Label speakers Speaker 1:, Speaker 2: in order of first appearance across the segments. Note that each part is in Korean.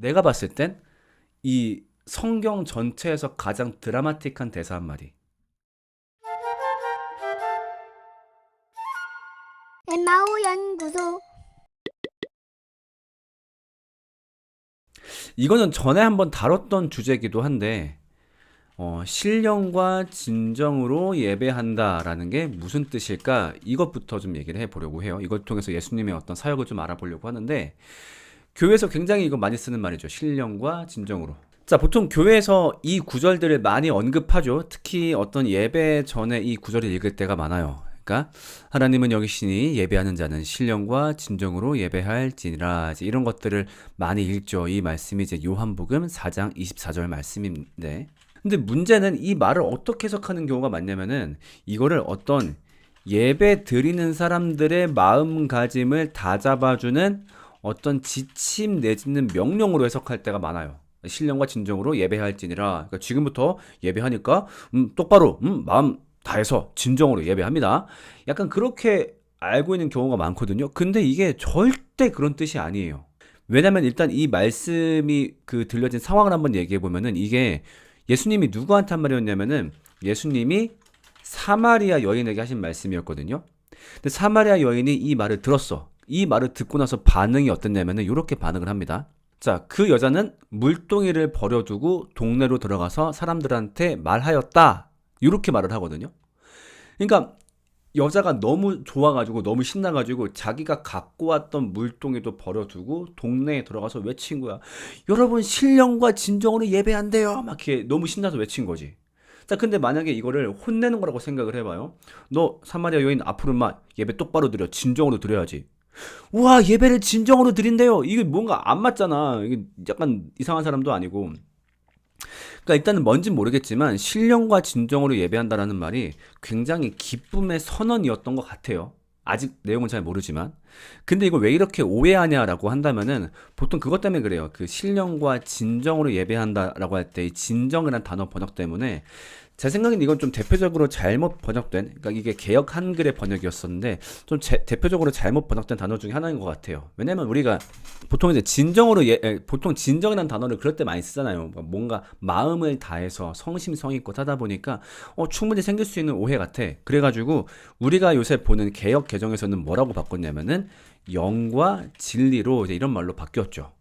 Speaker 1: 내가 봤을 땐 이 성경 전체에서 가장 드라마틱한 대사 한 마디.
Speaker 2: 엠마오 연구소.
Speaker 1: 이거는 전에 한번 다뤘던 주제이기도 한데, 신령과 진정으로 예배한다라는 게 무슨 뜻일까? 이것부터 좀 얘기를 해보려고 해요. 이걸 통해서 예수님의 어떤 사역을 좀 알아보려고 하는데, 교회에서 굉장히 이거 많이 쓰는 말이죠. 신령과 진정으로. 자, 보통 교회에서 이 구절들을 많이 언급하죠. 특히 어떤 예배 전에 이 구절을 읽을 때가 많아요. 그러니까 하나님은 여기시니 예배하는 자는 신령과 진정으로 예배할지니라, 이런 것들을 많이 읽죠. 이 말씀이 이제 요한복음 4장 24절 말씀인데, 근데 문제는 이 말을 어떻게 해석하는 경우가 많냐면은 이거를 어떤 예배 드리는 사람들의 마음가짐을 다잡아주는 어떤 지침 내지는 명령으로 해석할 때가 많아요. 신령과 진정으로 예배할지니라. 그러니까 지금부터 예배하니까 똑바로 마음 다해서 진정으로 예배합니다. 약간 그렇게 알고 있는 경우가 많거든요. 근데 이게 절대 그런 뜻이 아니에요. 왜냐면 일단 이 말씀이 그 들려진 상황을 한번 얘기해 보면은 이게 예수님이 누구한테 한 말이었냐면은 예수님이 사마리아 여인에게 하신 말씀이었거든요. 근데 사마리아 여인이 이 말을 들었어. 이 말을 듣고 나서 반응이 어땠냐면은 이렇게 반응을 합니다. 자, 그 여자는 물동이를 버려두고 동네로 들어가서 사람들한테 말하였다. 이렇게 말을 하거든요. 그러니까 여자가 너무 좋아가지고 너무 신나가지고 자기가 갖고 왔던 물동이도 버려두고 동네에 들어가서 외친 거야. 여러분 신령과 진정으로 예배한대요. 막 이렇게 너무 신나서 외친 거지. 자, 근데 만약에 이거를 혼내는 거라고 생각을 해봐요. 너 사마리아 여인 앞으로 막 예배 똑바로 드려. 진정으로 드려야지. 우와, 예배를 진정으로 드린대요. 이게 뭔가 안 맞잖아. 이게 약간 이상한 사람도 아니고. 그러니까 일단은 뭔진 모르겠지만 신령과 진정으로 예배한다라는 말이 굉장히 기쁨의 선언이었던 것 같아요. 아직 내용은 잘 모르지만. 근데 이걸 왜 이렇게 오해하냐라고 한다면은 보통 그것 때문에 그래요. 그 신령과 진정으로 예배한다라고 할 때 이 진정이라는 단어 번역 때문에 제 생각엔 이건 좀 대표적으로 잘못 번역된, 그러니까 이게 개역 한글의 번역이었었는데 좀 대표적으로 잘못 번역된 단어 중에 하나인 것 같아요. 왜냐면 우리가 보통 이제 진정으로 보통 진정이라는 단어를 그럴 때 많이 쓰잖아요. 뭔가 마음을 다해서 성심성의껏 하다 보니까 충분히 생길 수 있는 오해 같아. 그래가지고 우리가 요새 보는 개역 개정에서는 뭐라고 바꿨냐면은 영과 진리로 이제 이런 말로 바뀌었죠.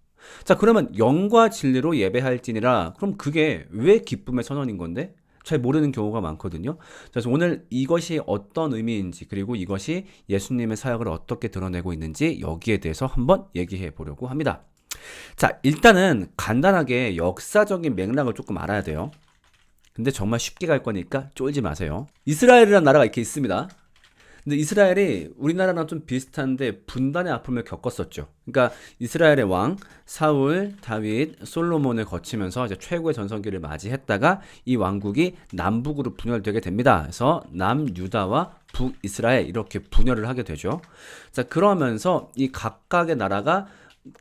Speaker 1: 자, 그러면 영과 진리로 예배할지니라. 그럼 그게 왜 기쁨의 선언인 건데? 잘 모르는 경우가 많거든요. 그래서 오늘 이것이 어떤 의미인지, 그리고 이것이 예수님의 사역을 어떻게 드러내고 있는지 여기에 대해서 한번 얘기해 보려고 합니다. 자, 일단은 간단하게 역사적인 맥락을 조금 알아야 돼요. 근데 정말 쉽게 갈 거니까 쫄지 마세요. 이스라엘이라는 나라가 이렇게 있습니다. 근데 이스라엘이 우리나라랑 좀 비슷한데 분단의 아픔을 겪었었죠. 그러니까 이스라엘의 왕 사울, 다윗, 솔로몬을 거치면서 이제 최고의 전성기를 맞이했다가 이 왕국이 남북으로 분열되게 됩니다. 그래서 남유다와 북이스라엘 이렇게 분열을 하게 되죠. 자, 그러면서 이 각각의 나라가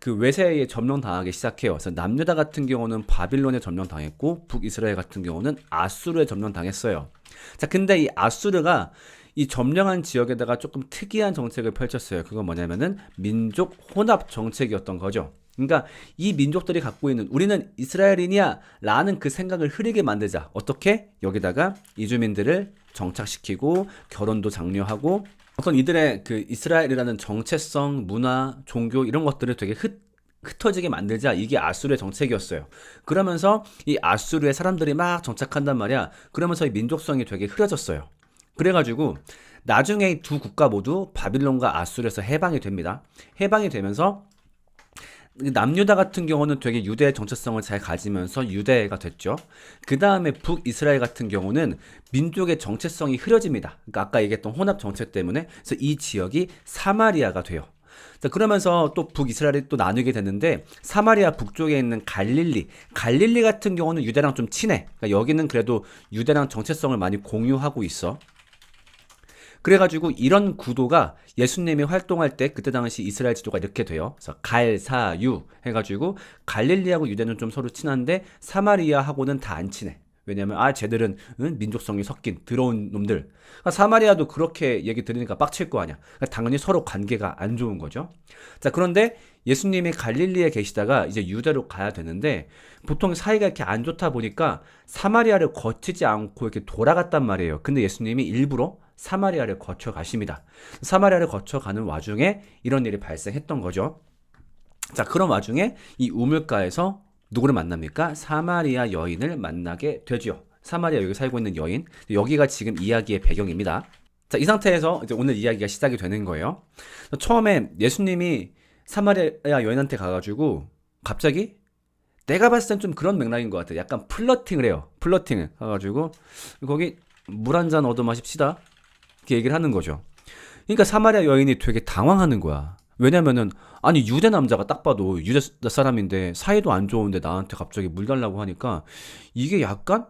Speaker 1: 그 외세에 점령당하기 시작해요. 그래서 남유다 같은 경우는 바빌론에 점령당했고 북이스라엘 같은 경우는 아수르에 점령당했어요. 자, 근데 이 아수르가 이 점령한 지역에다가 조금 특이한 정책을 펼쳤어요. 그건 뭐냐면은 민족 혼합 정책이었던 거죠. 그러니까 이 민족들이 갖고 있는 우리는 이스라엘이냐 라는 그 생각을 흐리게 만들자. 어떻게? 여기다가 이주민들을 정착시키고 결혼도 장려하고 어떤 이들의 그 이스라엘이라는 정체성, 문화, 종교 이런 것들을 되게 흩어지게 만들자. 이게 아수르의 정책이었어요. 그러면서 이 아수르의 사람들이 막 정착한단 말이야. 그러면서 이 민족성이 되게 흐려졌어요. 그래가지고 나중에 이 두 국가 모두 바빌론과 아수르에서 해방이 됩니다. 해방이 되면서 남유다 같은 경우는 되게 유대의 정체성을 잘 가지면서 유대가 됐죠. 그 다음에 북이스라엘 같은 경우는 민족의 정체성이 흐려집니다. 그러니까 아까 얘기했던 혼합 정책 때문에 그래서 이 지역이 사마리아가 돼요. 자, 그러면서 또 북이스라엘이 또 나누게 되는데 사마리아 북쪽에 있는 갈릴리 같은 경우는 유대랑 좀 친해. 그러니까 여기는 그래도 유대랑 정체성을 많이 공유하고 있어. 그래가지고 이런 구도가 예수님이 활동할 때 그때 당시 이스라엘 지도가 이렇게 돼요. 그래서 갈사유 해가지고 갈릴리하고 유대는 좀 서로 친한데 사마리아하고는 다 안 친해. 왜냐면 쟤들은 민족성이 섞인 더러운 놈들. 그러니까 사마리아도 그렇게 얘기 들으니까 빡칠 거 아니야. 그러니까 당연히 서로 관계가 안 좋은 거죠. 자, 그런데 예수님이 갈릴리에 계시다가 이제 유대로 가야 되는데 보통 사이가 이렇게 안 좋다 보니까 사마리아를 거치지 않고 이렇게 돌아갔단 말이에요. 근데 예수님이 일부러 사마리아를 거쳐 가십니다. 사마리아를 거쳐 가는 와중에 이런 일이 발생했던 거죠. 자, 그런 와중에 이 우물가에서 누구를 만납니까? 사마리아 여인을 만나게 되죠. 사마리아 여기 살고 있는 여인. 여기가 지금 이야기의 배경입니다. 자, 이 상태에서 이제 오늘 이야기가 시작이 되는 거예요. 처음에 예수님이 사마리아 여인한테 가가지고 갑자기 내가 봤을 땐 좀 그런 맥락인 것 같아요. 약간 플러팅을 해요. 플러팅을 가가지고 거기 물 한 잔 얻어 마십시다. 이렇게 얘기를 하는 거죠. 그러니까 사마리아 여인이 되게 당황하는 거야. 왜냐면은 아니 유대 남자가 딱 봐도 유대 사람인데 사이도 안 좋은데 나한테 갑자기 물 달라고 하니까 이게 약간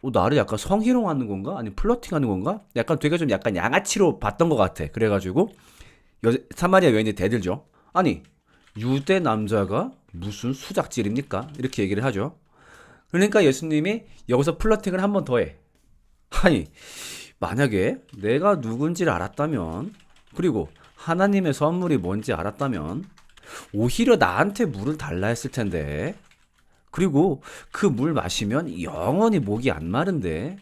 Speaker 1: 나를 약간 성희롱하는 건가? 아니 플러팅하는 건가? 약간 되게 좀 약간 양아치로 봤던 것 같아. 그래가지고 사마리아 여인이 대들죠. 아니 유대 남자가 무슨 수작질입니까? 이렇게 얘기를 하죠. 그러니까 예수님이 여기서 플러팅을 한 번 더 해. 아니 만약에 내가 누군지를 알았다면 그리고 하나님의 선물이 뭔지 알았다면 오히려 나한테 물을 달라 했을 텐데 그리고 그 물 마시면 영원히 목이 안 마른데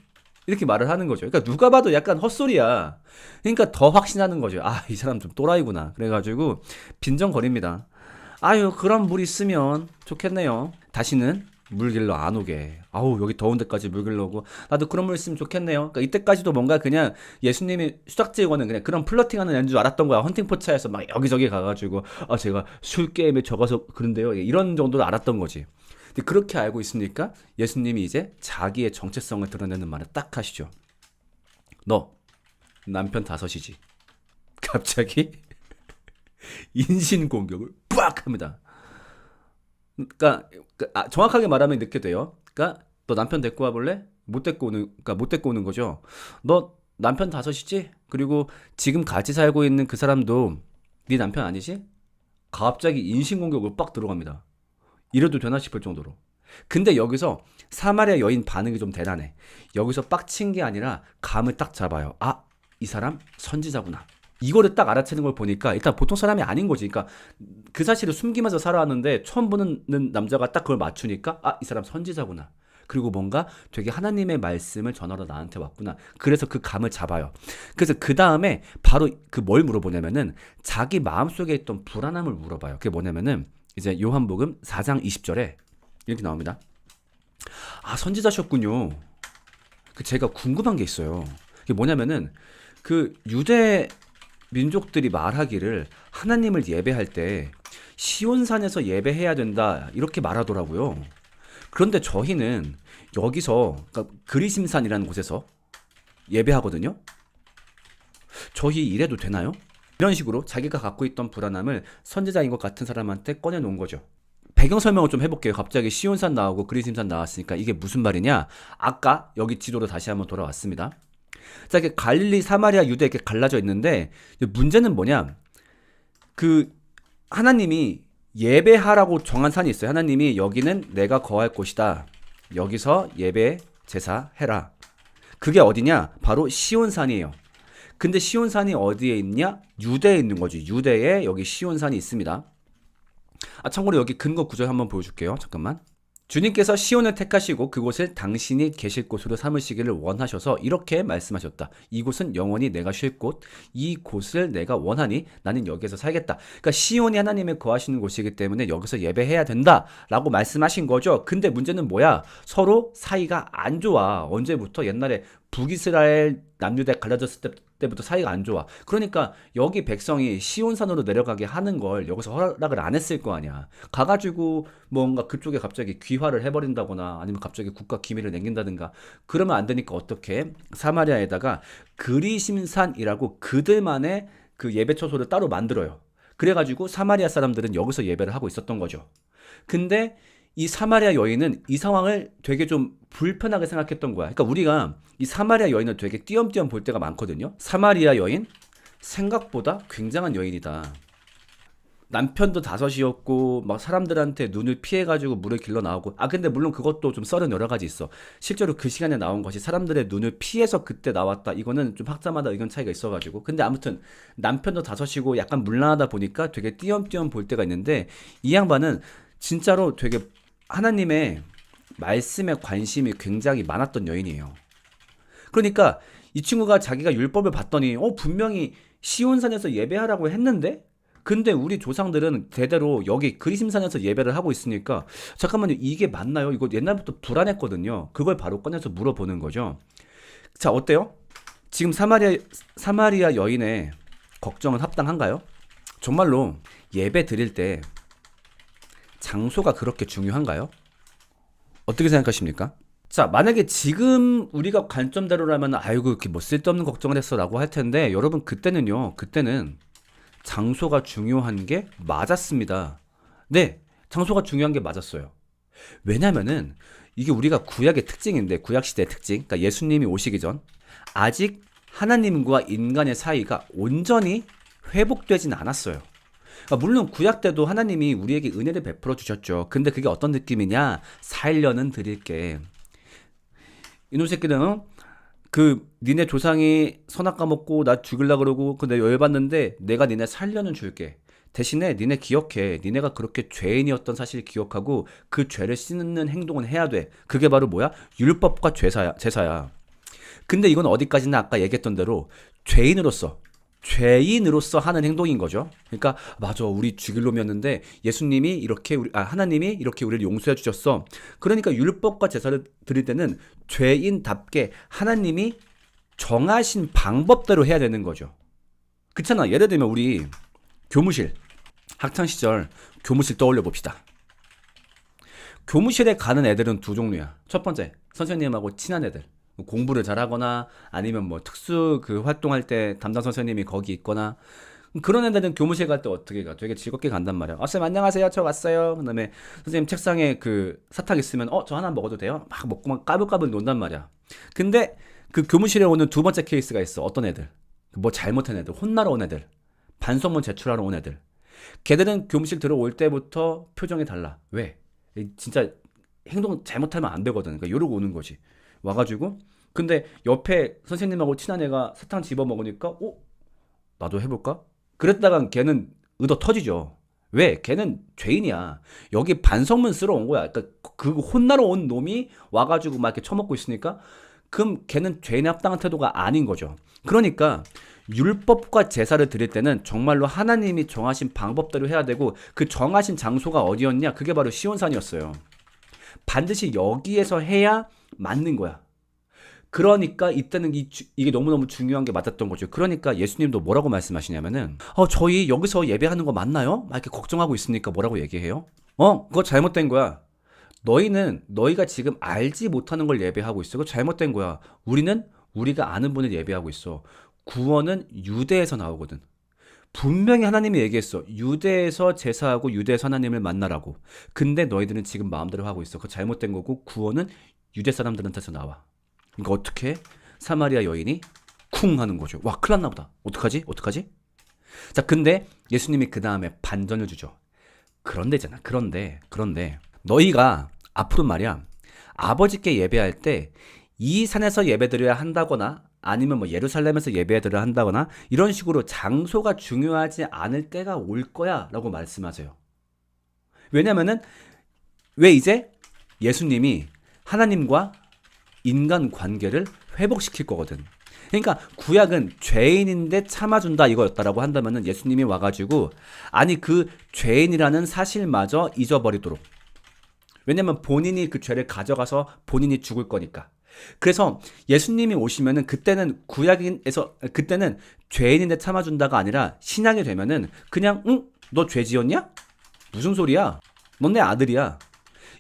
Speaker 1: 이렇게 말을 하는 거죠. 그러니까 누가 봐도 약간 헛소리야. 그러니까 더 확신하는 거죠. 아, 이 사람 좀 또라이구나. 그래가지고 빈정거립니다. 아유, 그런 물 있으면 좋겠네요. 다시는 물 길러 안 오게. 아우, 여기 더운 데까지 물 길러 오고 나도 그런 물 있으면 좋겠네요. 그러니까 이때까지도 뭔가 그냥 예수님이 수작질거는 그냥 그런 플러팅하는 애인 줄 알았던 거야. 헌팅포차에서 막 여기저기 가가지고 제가 술 게임에 적어서 그런데요. 이런 정도로 알았던 거지. 근데 그렇게 알고 있으니까 예수님이 이제 자기의 정체성을 드러내는 말을 딱 하시죠. 너 남편 다섯이지. 갑자기 인신공격을 빡 합니다. 그러니까 정확하게 말하면 이렇게 돼요. 그러니까 너 남편 데리고 와볼래? 못 데리고 오는 거죠. 너 남편 다섯이지? 그리고 지금 같이 살고 있는 그 사람도 네 남편 아니지? 갑자기 인신공격을 빡 들어갑니다. 이래도 되나 싶을 정도로. 근데 여기서 사마리아 여인 반응이 좀 대단해. 여기서 빡친 게 아니라 감을 딱 잡아요. 아, 이 사람 선지자구나. 이거를 딱 알아채는 걸 보니까 일단 보통 사람이 아닌 거지. 그러니까 그 사실을 숨기면서 살아왔는데 처음 보는 남자가 딱 그걸 맞추니까 이 사람 선지자구나. 그리고 뭔가 되게 하나님의 말씀을 전하러 나한테 왔구나. 그래서 그 감을 잡아요. 그래서 그 다음에 바로 그 뭘 물어보냐면은 자기 마음속에 있던 불안함을 물어봐요. 그게 뭐냐면은 이제 요한복음 4장 20절에 이렇게 나옵니다. 아, 선지자셨군요. 제가 궁금한 게 있어요. 그게 뭐냐면은 그 유대 민족들이 말하기를 하나님을 예배할 때 시온산에서 예배해야 된다 이렇게 말하더라고요. 그런데 저희는 여기서 그러니까 그리심산이라는 곳에서 예배하거든요. 저희 이래도 되나요? 이런 식으로 자기가 갖고 있던 불안함을 선지자인 것 같은 사람한테 꺼내놓은 거죠. 배경 설명을 좀 해볼게요. 갑자기 시온산 나오고 그리심산 나왔으니까 이게 무슨 말이냐? 아까 여기 지도로 다시 한번 돌아왔습니다. 자, 이렇게 갈릴리, 사마리아, 유대 이렇게 갈라져 있는데 문제는 뭐냐? 그 하나님이 예배하라고 정한 산이 있어요. 하나님이 여기는 내가 거할 곳이다. 여기서 예배 제사 해라. 그게 어디냐? 바로 시온산이에요. 근데 시온산이 어디에 있냐? 유대에 있는 거지. 유대에 여기 시온산이 있습니다. 참고로 여기 근거 구절 한번 보여줄게요. 잠깐만. 주님께서 시온을 택하시고 그곳을 당신이 계실 곳으로 삼으시기를 원하셔서 이렇게 말씀하셨다. 이곳은 영원히 내가 쉴 곳, 이곳을 내가 원하니 나는 여기에서 살겠다. 그러니까 시온이 하나님의 거하시는 곳이기 때문에 여기서 예배해야 된다라고 말씀하신 거죠. 근데 문제는 뭐야? 서로 사이가 안 좋아. 언제부터? 옛날에 북이스라엘 남유대 갈라졌을 때부터 사이가 안 좋아. 그러니까 여기 백성이 시온산으로 내려가게 하는 걸 여기서 허락을 안 했을 거 아니야. 가가지고 뭔가 그쪽에 갑자기 귀화를 해버린다거나 아니면 갑자기 국가 기밀을 남긴다든가 그러면 안 되니까 어떻게 사마리아에다가 그리심산이라고 그들만의 그 예배 처소를 따로 만들어요. 그래가지고 사마리아 사람들은 여기서 예배를 하고 있었던 거죠. 근데 이 사마리아 여인은 이 상황을 되게 좀 불편하게 생각했던 거야. 그러니까 우리가 이 사마리아 여인을 되게 띄엄띄엄 볼 때가 많거든요. 사마리아 여인 생각보다 굉장한 여인이다. 남편도 다섯이었고 막 사람들한테 눈을 피해가지고 물을 길러 나오고 근데 물론 그것도 좀 썰은 여러 가지 있어. 실제로 그 시간에 나온 것이 사람들의 눈을 피해서 그때 나왔다, 이거는 좀 학자마다 의견 차이가 있어가지고. 근데 아무튼 남편도 다섯이고 약간 문란하다 보니까 되게 띄엄띄엄 볼 때가 있는데, 이 양반은 진짜로 되게 하나님의 말씀에 관심이 굉장히 많았던 여인이에요. 그러니까 이 친구가 자기가 율법을 봤더니 분명히 시온산에서 예배하라고 했는데, 근데 우리 조상들은 대대로 여기 그리심산에서 예배를 하고 있으니까 잠깐만요, 이게 맞나요? 이거 옛날부터 불안했거든요. 그걸 바로 꺼내서 물어보는 거죠. 자, 어때요? 지금 사마리아 여인의 걱정은 합당한가요? 정말로 예배 드릴 때 장소가 그렇게 중요한가요? 어떻게 생각하십니까? 자, 만약에 지금 우리가 관점대로라면 아이고 이렇게 뭐 쓸데없는 걱정을 했어 라고 할 텐데, 여러분 그때는 장소가 중요한 게 맞았습니다. 네, 장소가 중요한 게 맞았어요. 왜냐면은 이게 우리가 구약의 특징인데, 구약시대의 특징, 그러니까 예수님이 오시기 전 아직 하나님과 인간의 사이가 온전히 회복되진 않았어요. 물론 구약 때도 하나님이 우리에게 은혜를 베풀어 주셨죠. 근데 그게 어떤 느낌이냐? 살려는 드릴게. 이놈 새끼들은 니네 조상이 선악 까먹고 나 죽일라 그러고 근데 열받는데 내가 니네 살려는 줄게. 대신에 니네 기억해. 니네가 그렇게 죄인이었던 사실 기억하고 그 죄를 씻는 행동은 해야 돼. 그게 바로 뭐야? 율법과 제사야. 근데 이건 어디까지나 아까 얘기했던 대로 죄인으로서 하는 행동인 거죠. 그러니까 맞아, 우리 죽일 놈이었는데 예수님이 이렇게 하나님이 이렇게 우리를 용서해 주셨어. 그러니까 율법과 제사를 드릴 때는 죄인답게 하나님이 정하신 방법대로 해야 되는 거죠. 그렇잖아. 예를 들면 우리 교무실, 학창 시절 교무실 떠올려 봅시다. 교무실에 가는 애들은 두 종류야. 첫 번째, 선생님하고 친한 애들. 공부를 잘하거나 아니면 뭐 특수 활동할 때 담당 선생님이 거기 있거나, 그런 애들은 교무실 갈 때 어떻게 가? 되게 즐겁게 간단 말이야. 선생님 안녕하세요, 저 왔어요. 그다음에 선생님 책상에 사탕 있으면 저 하나 먹어도 돼요? 막 먹고 막 까불까불 논단 말이야. 근데 그 교무실에 오는 두 번째 케이스가 있어. 어떤 애들? 뭐 잘못한 애들, 혼나러 온 애들, 반성문 제출하러 온 애들. 걔들은 교무실 들어올 때부터 표정이 달라. 왜? 진짜 행동 잘못하면 안 되거든. 그러니까 이러고 오는 거지. 와가지고 근데 옆에 선생님하고 친한 애가 사탕 집어 먹으니까 나도 해볼까? 그랬다간 걔는 의도 터지죠. 왜? 걔는 죄인이야. 여기 반성문 쓰러 온 거야. 그러니까 그 혼나러 온 놈이 와가지고 막 이렇게 처먹고 있으니까, 그럼 걔는 죄인에 합당한 태도가 아닌 거죠. 그러니까 율법과 제사를 드릴 때는 정말로 하나님이 정하신 방법대로 해야 되고, 그 정하신 장소가 어디였냐? 그게 바로 시온산이었어요. 반드시 여기에서 해야 맞는 거야. 그러니까 이때는 이게 너무너무 중요한 게 맞았던 거죠. 그러니까 예수님도 뭐라고 말씀하시냐면은 저희 여기서 예배하는 거 맞나요? 막 이렇게 걱정하고 있으니까 뭐라고 얘기해요? 그거 잘못된 거야. 너희가 지금 알지 못하는 걸 예배하고 있어. 그거 잘못된 거야. 우리는 우리가 아는 분을 예배하고 있어. 구원은 유대에서 나오거든. 분명히 하나님이 얘기했어. 유대에서 제사하고 유대에서 하나님을 만나라고. 근데 너희들은 지금 마음대로 하고 있어. 그거 잘못된 거고, 구원은 유대 사람들한테서 나와. 그러니까 어떻게? 사마리아 여인이 쿵 하는 거죠. 와, 큰일 났나 보다. 어떡하지? 자, 근데 예수님이 그 다음에 반전을 주죠. 그런데 너희가 앞으로 말이야, 아버지께 예배할 때 이 산에서 예배드려야 한다거나 아니면 뭐 예루살렘에서 예배드려야 한다거나 이런 식으로 장소가 중요하지 않을 때가 올 거야 라고 말씀하세요. 왜냐면은 왜? 이제 예수님이 하나님과 인간 관계를 회복시킬 거거든. 그러니까 구약은 죄인인데 참아준다 이거였다라고 한다면은 예수님이 와가지고 아니 그 죄인이라는 사실마저 잊어버리도록. 왜냐면 본인이 그 죄를 가져가서 본인이 죽을 거니까. 그래서 예수님이 오시면은 그때는 그때는 죄인인데 참아준다가 아니라 신약이 되면은 그냥 너 죄 지었냐? 무슨 소리야? 넌 내 아들이야.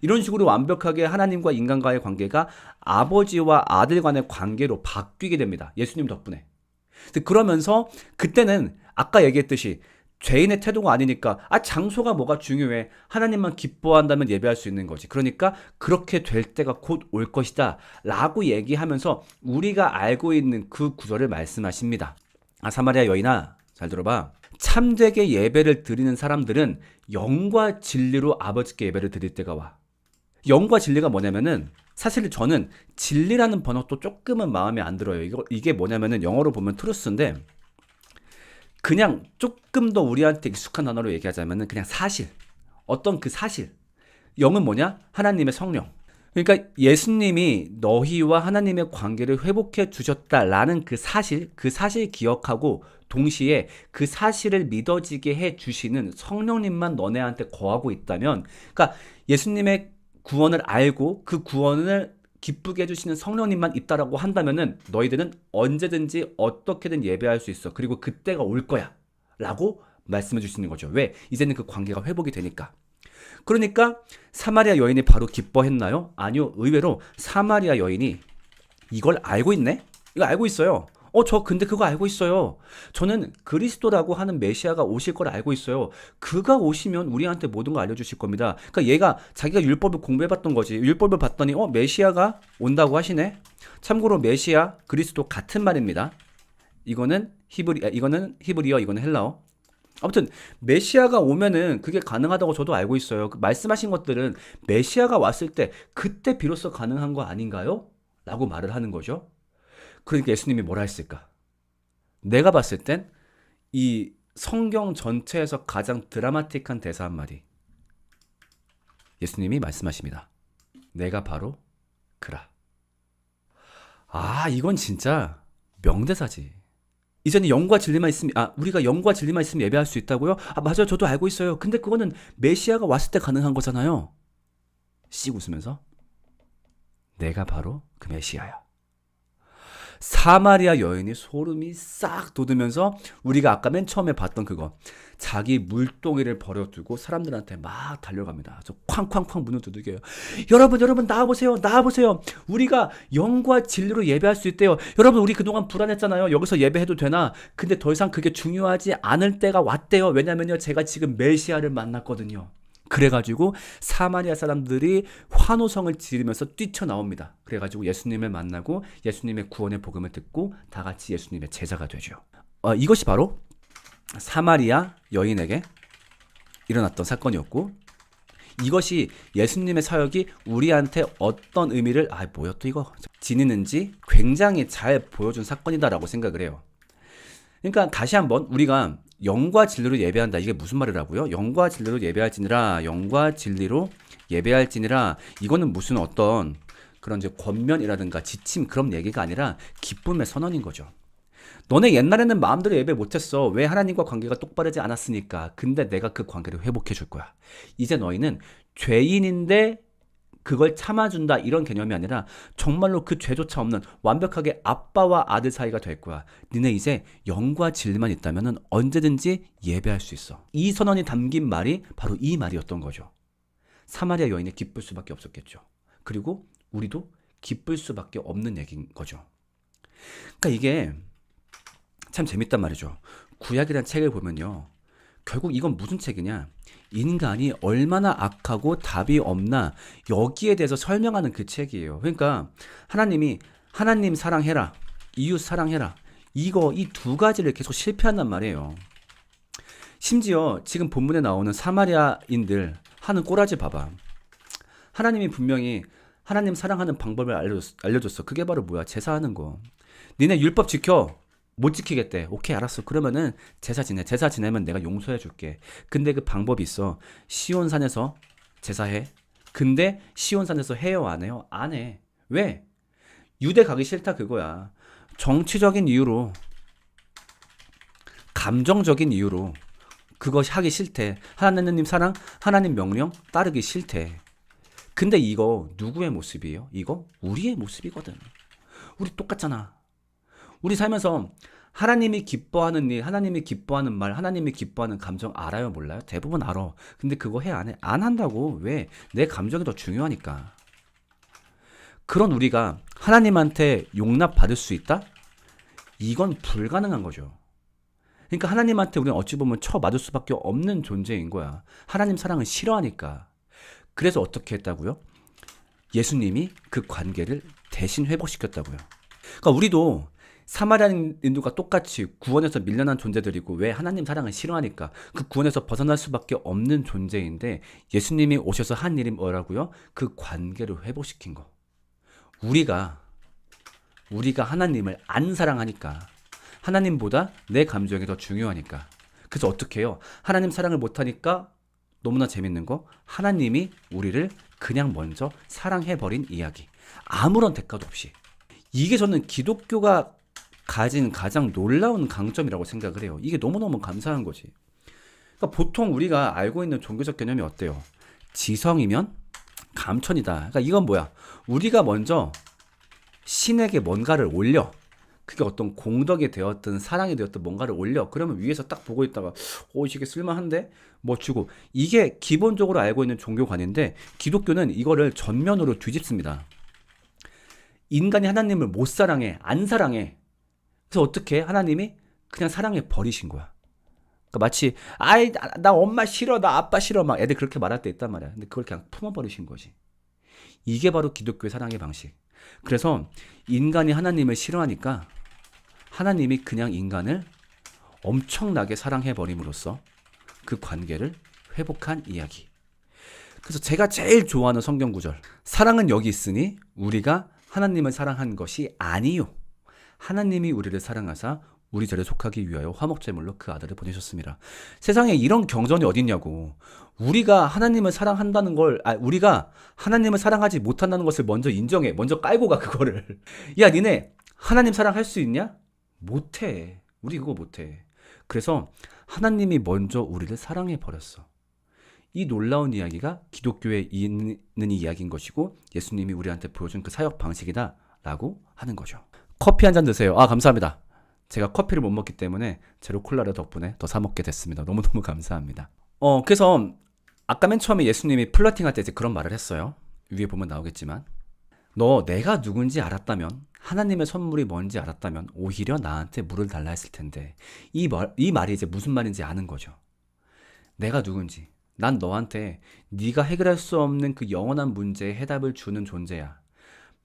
Speaker 1: 이런 식으로 완벽하게 하나님과 인간과의 관계가 아버지와 아들 간의 관계로 바뀌게 됩니다. 예수님 덕분에. 그러면서 그때는 아까 얘기했듯이 죄인의 태도가 아니니까 장소가 뭐가 중요해. 하나님만 기뻐한다면 예배할 수 있는 거지. 그러니까 그렇게 될 때가 곧 올 것이다 라고 얘기하면서 우리가 알고 있는 그 구절을 말씀하십니다. 사마리아 여인아, 잘 들어봐. 참되게 예배를 드리는 사람들은 영과 진리로 아버지께 예배를 드릴 때가 와. 영과 진리가 뭐냐면은 사실 저는 진리라는 번역도 조금은 마음에 안 들어요. 이게 뭐냐면은 영어로 보면 트루스인데 그냥 조금 더 우리한테 익숙한 단어로 얘기하자면은 그냥 사실. 어떤 그 사실. 영은 뭐냐? 하나님의 성령. 그러니까 예수님이 너희와 하나님의 관계를 회복해 주셨다라는 그 사실 기억하고 동시에 그 사실을 믿어지게 해 주시는 성령님만 너네한테 거하고 있다면, 그러니까 예수님의 구원을 알고 그 구원을 기쁘게 해주시는 성령님만 있다라고 한다면은 너희들은 언제든지 어떻게든 예배할 수 있어. 그리고 그때가 올 거야. 라고 말씀해 주시는 거죠. 왜? 이제는 그 관계가 회복이 되니까. 그러니까 사마리아 여인이 바로 기뻐했나요? 아니요. 의외로 사마리아 여인이 이걸 알고 있네? 이거 알고 있어요. 저 근데 그거 알고 있어요. 저는 그리스도라고 하는 메시아가 오실 걸 알고 있어요. 그가 오시면 우리한테 모든 걸 알려주실 겁니다. 그러니까 얘가 자기가 율법을 공부해봤던 거지. 율법을 봤더니 메시아가 온다고 하시네. 참고로 메시아, 그리스도 같은 말입니다. 이거는 히브리어, 이거는 헬라어. 아무튼 메시아가 오면은 그게 가능하다고 저도 알고 있어요. 말씀하신 것들은 메시아가 왔을 때 그때 비로소 가능한 거 아닌가요? 라고 말을 하는 거죠. 그러니까 예수님이 뭐라 했을까? 내가 봤을 땐 이 성경 전체에서 가장 드라마틱한 대사 한 마디. 예수님이 말씀하십니다. 내가 바로 그라. 이건 진짜 명대사지. 이제는 영과 진리만 있으면 우리가 영과 진리만 있으면 예배할 수 있다고요? 맞아요. 저도 알고 있어요. 근데 그거는 메시아가 왔을 때 가능한 거잖아요. 씩 웃으면서 내가 바로 그 메시아야. 사마리아 여인이 소름이 싹 돋으면서 우리가 아까 맨 처음에 봤던 그거, 자기 물동이를 버려두고 사람들한테 막 달려갑니다. 저 쾅쾅쾅 문을 두들겨요. 여러분 나와보세요. 우리가 영과 진리로 예배할 수 있대요. 여러분, 우리 그동안 불안했잖아요. 여기서 예배해도 되나? 근데 더 이상 그게 중요하지 않을 때가 왔대요. 왜냐면요, 제가 지금 메시아를 만났거든요. 그래가지고 사마리아 사람들이 환호성을 지르면서 뛰쳐나옵니다. 그래가지고 예수님을 만나고 예수님의 구원의 복음을 듣고 다 같이 예수님의 제자가 되죠. 이것이 바로 사마리아 여인에게 일어났던 사건이었고, 이것이 예수님의 사역이 우리한테 어떤 의미를 뭐야 또 이거 지니는지 굉장히 잘 보여준 사건이다라고 생각을 해요. 그러니까 다시 한번 우리가 영과 진리로 예배한다. 이게 무슨 말이라고요? 영과 진리로 예배할지니라, 영과 진리로 예배할지니라. 이거는 무슨 어떤 그런 이제 권면이라든가 지침 그런 얘기가 아니라 기쁨의 선언인 거죠. 너네 옛날에는 마음대로 예배 못했어. 왜? 하나님과 관계가 똑바르지 않았으니까. 근데 내가 그 관계를 회복해 줄 거야. 이제 너희는 죄인인데 그걸 참아준다, 이런 개념이 아니라 정말로 그 죄조차 없는 완벽하게 아빠와 아들 사이가 될 거야. 니네 이제 영과 진리만 있다면 언제든지 예배할 수 있어. 이 선언이 담긴 말이 바로 이 말이었던 거죠. 사마리아 여인이 기쁠 수밖에 없었겠죠. 그리고 우리도 기쁠 수밖에 없는 얘기인 거죠. 그러니까 이게 참 재밌단 말이죠. 구약이라는 책을 보면요, 결국 이건 무슨 책이냐? 인간이 얼마나 악하고 답이 없나, 여기에 대해서 설명하는 그 책이에요. 그러니까 하나님 사랑해라, 이웃 사랑해라, 이 두 가지를 계속 실패한단 말이에요. 심지어 지금 본문에 나오는 사마리아인들 하는 꼬라지 봐봐. 하나님이 분명히 하나님 사랑하는 방법을 알려줬어. 그게 바로 뭐야? 제사하는 거. 니네 율법 지켜. 못 지키겠대. 오케이, 알았어. 그러면은 제사 지내. 제사 지내면 내가 용서해 줄게. 근데 그 방법이 있어. 시온산에서 제사해. 근데 시온산에서 해요, 안 해요? 안 해. 왜? 유대 가기 싫다, 그거야. 정치적인 이유로, 감정적인 이유로 그거 하기 싫대. 하나님 사랑, 하나님 명령 따르기 싫대. 근데 이거 누구의 모습이에요? 이거 우리의 모습이거든. 우리 똑같잖아. 우리 살면서 하나님이 기뻐하는 일, 하나님이 기뻐하는 말, 하나님이 기뻐하는 감정 알아요, 몰라요? 대부분 알아. 근데 그거 해, 안 해? 안 한다고. 왜? 내 감정이 더 중요하니까. 그런 우리가 하나님한테 용납받을 수 있다? 이건 불가능한 거죠. 그러니까 하나님한테 우리는 어찌 보면 쳐맞을 수밖에 없는 존재인 거야. 하나님 사랑을 싫어하니까. 그래서 어떻게 했다고요? 예수님이 그 관계를 대신 회복시켰다고요. 그러니까 우리도 사마리아인들과 똑같이 구원에서 밀려난 존재들이고 왜 하나님 사랑을 싫어하니까 그 구원에서 벗어날 수밖에 없는 존재인데 예수님이 오셔서 한 일이 뭐라고요? 그 관계를 회복시킨 거. 우리가 하나님을 안 사랑하니까 하나님보다 내 감정이 더 중요하니까 그래서 어떻게 해요? 하나님 사랑을 못하니까 너무나 재밌는 거 하나님이 우리를 그냥 먼저 사랑해버린 이야기. 아무런 대가도 없이. 이게 저는 기독교가 가진 가장 놀라운 강점이라고 생각을 해요. 이게 너무너무 감사한 거지. 그러니까 보통 우리가 알고 있는 종교적 개념이 어때요? 지성이면 감천이다. 그러니까 이건 뭐야? 우리가 먼저 신에게 뭔가를 올려. 그게 어떤 공덕이 되었든 사랑이 되었든 뭔가를 올려. 그러면 위에서 딱 보고 있다가 이게 쓸만한데? 뭐 주고. 이게 기본적으로 알고 있는 종교관인데 기독교는 이거를 전면으로 뒤집습니다. 인간이 하나님을 못 사랑해. 안 사랑해. 그래서 어떻게 해? 하나님이 그냥 사랑해 버리신 거야. 그러니까 마치 나 엄마 싫어. 나 아빠 싫어. 막 애들 그렇게 말할 때 있단 말이야. 근데 그걸 그냥 품어버리신 거지. 이게 바로 기독교의 사랑의 방식. 그래서 인간이 하나님을 싫어하니까 하나님이 그냥 인간을 엄청나게 사랑해버림으로써 그 관계를 회복한 이야기. 그래서 제가 제일 좋아하는 성경 구절. 사랑은 여기 있으니 우리가 하나님을 사랑한 것이 아니요. 하나님이 우리를 사랑하사 우리 죄를 속하기 위하여 화목제물로 그 아들을 보내셨습니다. 세상에 이런 경전이 어딨냐고. 우리가 하나님을 사랑한다는 걸, 우리가 하나님을 사랑하지 못한다는 것을 먼저 인정해. 먼저 깔고 가, 그거를. 야, 니네 하나님 사랑할 수 있냐? 못해. 우리 그거 못해. 그래서 하나님이 먼저 우리를 사랑해 버렸어. 이 놀라운 이야기가 기독교에 있는 이야기인 것이고 예수님이 우리한테 보여준 그 사역 방식이다 라고 하는 거죠. 커피 한 잔 드세요. 감사합니다. 제가 커피를 못 먹기 때문에 제로 콜라를 덕분에 더 사 먹게 됐습니다. 너무너무 감사합니다. 그래서 아까 맨 처음에 예수님이 플러팅 할 때 이제 그런 말을 했어요. 위에 보면 나오겠지만 너 내가 누군지 알았다면 하나님의 선물이 뭔지 알았다면 오히려 나한테 물을 달라 했을 텐데 이 말이 이제 무슨 말인지 아는 거죠. 내가 누군지 난 너한테 네가 해결할 수 없는 그 영원한 문제에 해답을 주는 존재야.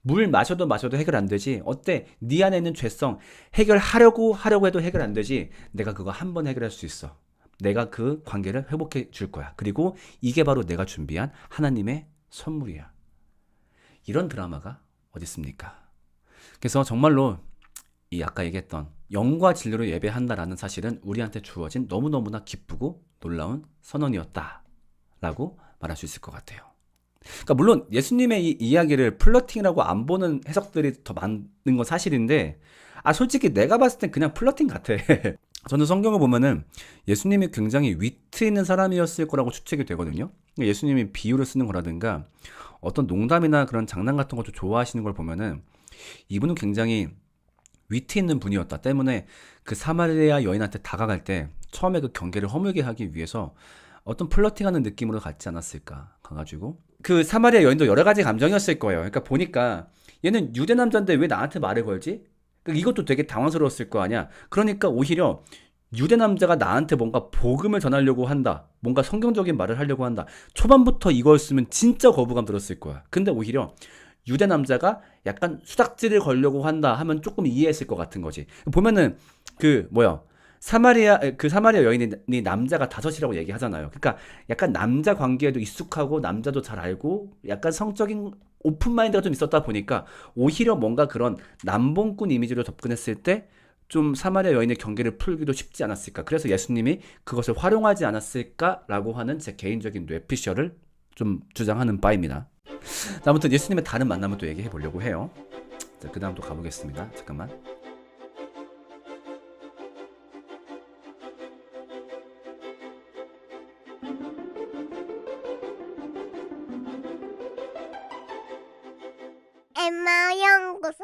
Speaker 1: 물 마셔도 해결 안 되지. 어때? 네 안에 있는 죄성 해결하려고 해도 해결 안 되지. 내가 그거 한 번 해결할 수 있어. 내가 그 관계를 회복해 줄 거야. 그리고 이게 바로 내가 준비한 하나님의 선물이야. 이런 드라마가 어디 있습니까? 그래서 정말로 이 아까 얘기했던 영과 진리로 예배한다라는 사실은 우리한테 주어진 너무너무나 기쁘고 놀라운 선언이었다라고 말할 수 있을 것 같아요. 그러니까 물론 예수님의 이 이야기를 플러팅이라고 안 보는 해석들이 더 많은 건 사실인데 솔직히 내가 봤을 땐 그냥 플러팅 같아. 저는 성경을 보면은 예수님이 굉장히 위트 있는 사람이었을 거라고 추측이 되거든요. 예수님이 비유를 쓰는 거라든가 어떤 농담이나 그런 장난 같은 것도 좋아하시는 걸 보면은 이분은 굉장히 위트 있는 분이었다 때문에 그 사마리아 여인한테 다가갈 때 처음에 그 경계를 허물게 하기 위해서 어떤 플러팅하는 느낌으로 갔지 않았을까 가가지고 그 사마리아 여인도 여러 가지 감정이었을 거예요. 그러니까 보니까 얘는 유대 남자인데 왜 나한테 말을 걸지? 이것도 되게 당황스러웠을 거 아니야. 그러니까 오히려 유대 남자가 나한테 뭔가 복음을 전하려고 한다. 뭔가 성경적인 말을 하려고 한다. 초반부터 이거였으면 진짜 거부감 들었을 거야. 근데 오히려 유대 남자가 약간 수닥질을 걸려고 한다 하면 조금 이해했을 것 같은 거지. 보면은 사마리아 여인이 남자가 다섯이라고 얘기하잖아요. 그러니까 약간 남자 관계에도 익숙하고 남자도 잘 알고 약간 성적인 오픈 마인드가 좀 있었다 보니까 오히려 뭔가 그런 남봉꾼 이미지로 접근했을 때 좀 사마리아 여인의 경계를 풀기도 쉽지 않았을까. 그래서 예수님이 그것을 활용하지 않았을까라고 하는 제 개인적인 뇌피셜을 좀 주장하는 바입니다. 아무튼 예수님의 다른 만남을 또 얘기해 보려고 해요. 자, 그 다음 또 가보겠습니다. 잠깐만.
Speaker 2: 엠마 연구소